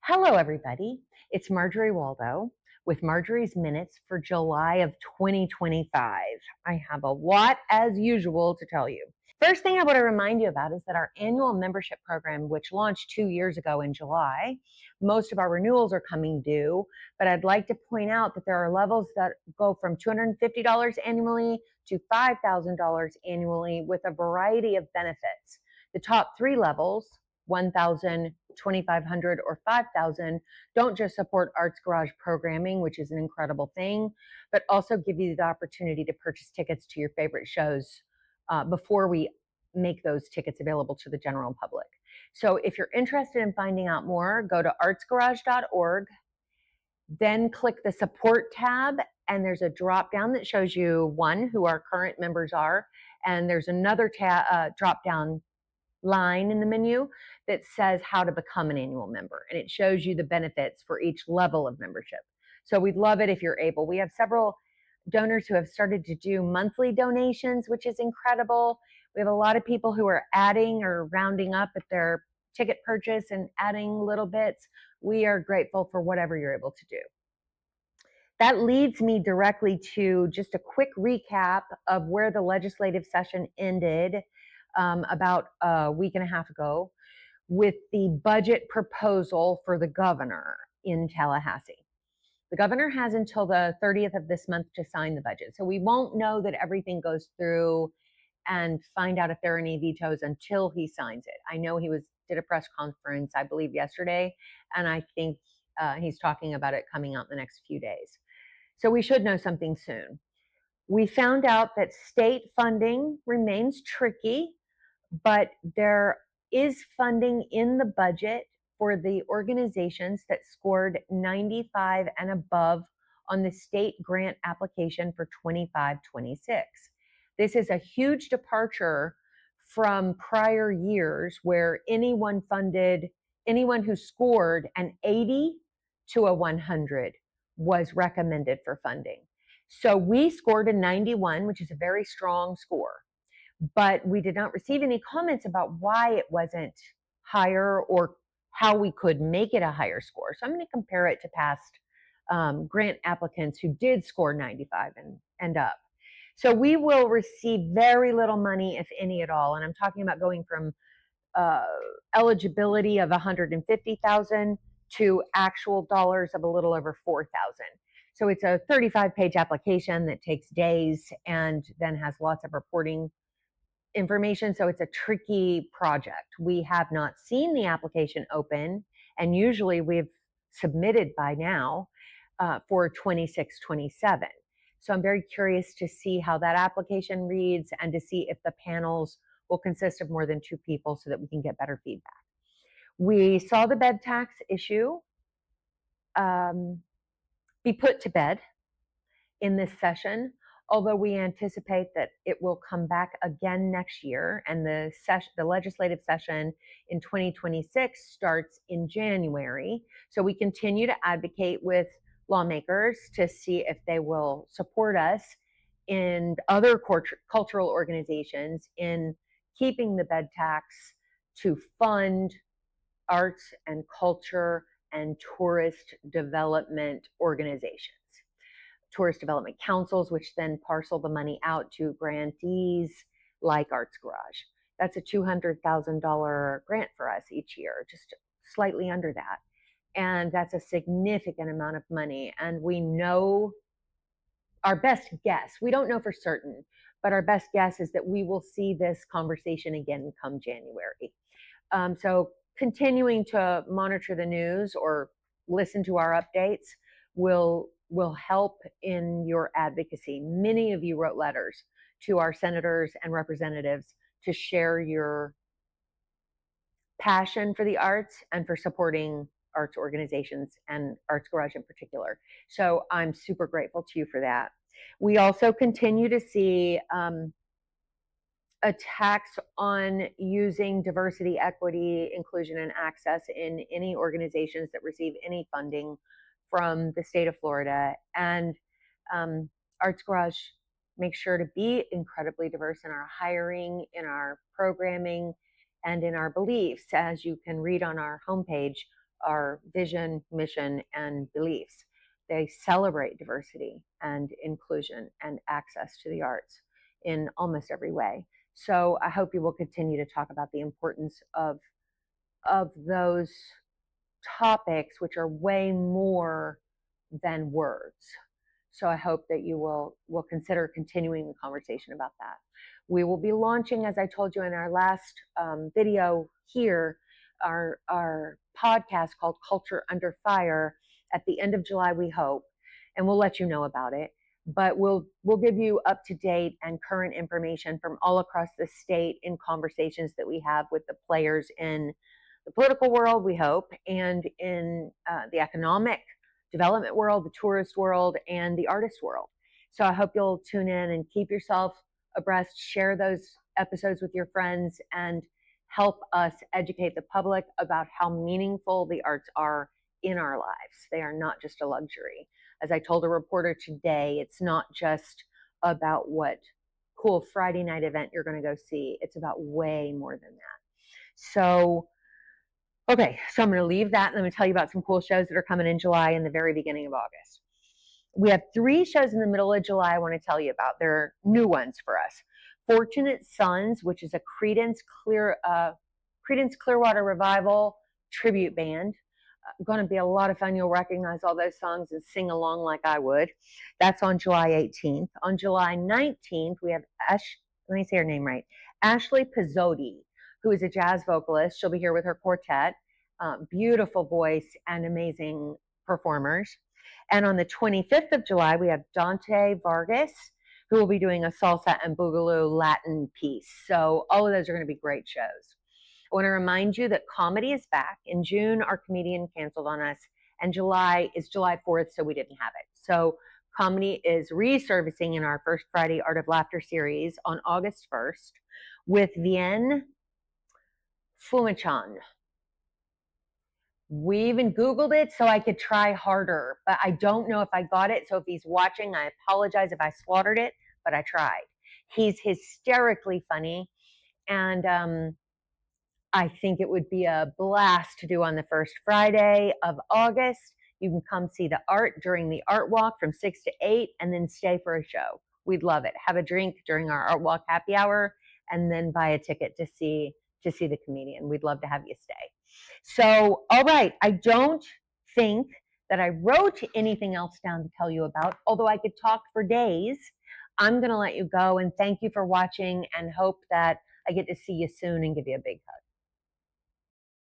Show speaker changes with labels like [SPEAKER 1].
[SPEAKER 1] Hello, everybody. It's Marjorie Waldo with Marjorie's Minutes for July of 2025. I have a lot, as usual, to tell you. First thing I want to remind you about is that our annual membership program, which launched 2 years ago in July, most of our renewals are coming due, but I'd like to point out that there are levels that go from $250 annually to $5,000 annually with a variety of benefits. The top three levels, 1,000, 2,500, or 5,000, don't just support Arts Garage programming, which is an incredible thing, but also give you the opportunity to purchase tickets to your favorite shows before we make those tickets available to the general public. So if you're interested in finding out more, go to artsgarage.org, then click the support tab, and there's a drop down that shows you one, who our current members are, and there's another drop down line in the menu that says how to become an annual member, and it shows you the benefits for each level of membership. So we'd love it if you're able. We have several donors who have started to do monthly donations, which is incredible. We have a lot of people who are adding or rounding up at their ticket purchase and adding little bits. We are grateful for whatever you're able to do. That leads me directly to just a quick recap of where the legislative session ended about a week and a half ago with the budget proposal for the governor in Tallahassee. The governor has until the 30th of this month to sign the budget. So we won't know that everything goes through and find out if there are any vetoes until he signs it. I know he did a press conference, I believe, yesterday, and I think he's talking about it coming out in the next few days. So we should know something soon. We found out that state funding remains tricky, but there is funding in the budget for the organizations that scored 95 and above on the state grant application for 25-26. This is a huge departure from prior years where anyone who scored an 80 to a 100 was recommended for funding. So we scored a 91, which is a very strong score, but we did not receive any comments about why it wasn't higher or how we could make it a higher score. So I'm going to compare it to past grant applicants who did score 95 and up. So we will receive very little money, if any at all. And I'm talking about going from eligibility of 150,000 to actual dollars of a little over 4,000. So it's a 35-page application that takes days and then has lots of reporting information. So it's a tricky project. We have not seen the application open, and usually we've submitted by now for 26-27. So I'm very curious to see how that application reads and to see if the panels will consist of more than 2 people so that we can get better feedback. We saw the bed tax issue be put to bed in this session, although we anticipate that it will come back again next year, and the legislative session in 2026 starts in January. So we continue to advocate with lawmakers to see if they will support us and other cultural organizations in keeping the bed tax to fund arts and culture and tourist development organizations. Tourist development councils, which then parcel the money out to grantees like Arts Garage. That's a $200,000 grant for us each year, just slightly under that. And that's a significant amount of money. And we know, our best guess, we don't know for certain, but our best guess is that we will see this conversation again come January. So continuing to monitor the news or listen to our updates will help in your advocacy. Many of you wrote letters to our senators and representatives to share your passion for the arts and for supporting arts organizations and Arts Garage in particular. So I'm super grateful to you for that. We also continue to see attacks on using diversity, equity, inclusion, and access in any organizations that receive any funding from the state of Florida. And Arts Garage makes sure to be incredibly diverse in our hiring, in our programming, and in our beliefs. As you can read on our homepage, our vision, mission, and beliefs. They celebrate diversity and inclusion and access to the arts in almost every way. So I hope you will continue to talk about the importance of those topics, which are way more than words. So I hope that you will consider continuing the conversation about that. We will be launching, as I told you in our last video here, our podcast called Culture Under Fire at the end of July, we hope, and we'll let you know about it. But we'll give you up to date and current information from all across the state in conversations that we have with the players in the political world, we hope, and in the economic development world, the tourist world, and the artist world. So I hope you'll tune in and keep yourself abreast, share those episodes with your friends, and help us educate the public about how meaningful the arts are in our lives. They are not just a luxury. As I told a reporter today, it's not just about what cool Friday night event you're going to go see. It's about way more than that. So, okay, so I'm going to leave that and I'm going to tell you about some cool shows that are coming in July and the very beginning of August. We have 3 shows in the middle of July I want to tell you about. They're new ones for us. Fortunate Sons, which is a Creedence Clearwater Revival tribute band. Going to be a lot of fun. You'll recognize all those songs and sing along like I would. That's on July 18th. On July 19th, we have let me say her name right, Ashley Pizzotti, who is a jazz vocalist. She'll be here with her quartet. Beautiful voice and amazing performers. And on the 25th of July, we have Dante Vargas, who will be doing a salsa and boogaloo Latin piece. So all of those are going to be great shows. I want to remind you that comedy is back. In June, our comedian canceled on us, and July is July 4th, so we didn't have it. So comedy is resurfacing in our First Friday Art of Laughter series on August 1st with Vien Fumichan. We even Googled it so I could try harder, but I don't know if I got it. So if he's watching, I apologize if I slaughtered it, but I tried. He's hysterically funny, and I think it would be a blast to do on the first Friday of August. You can come see the art during the art walk from 6 to 8 and then stay for a show. We'd love it. Have a drink during our art walk happy hour and then buy a ticket to see the comedian. We'd love to have you stay. So, all right, I don't think that I wrote anything else down to tell you about, although I could talk for days. I'm going to let you go and thank you for watching and hope that I get to see you soon and give you a big hug.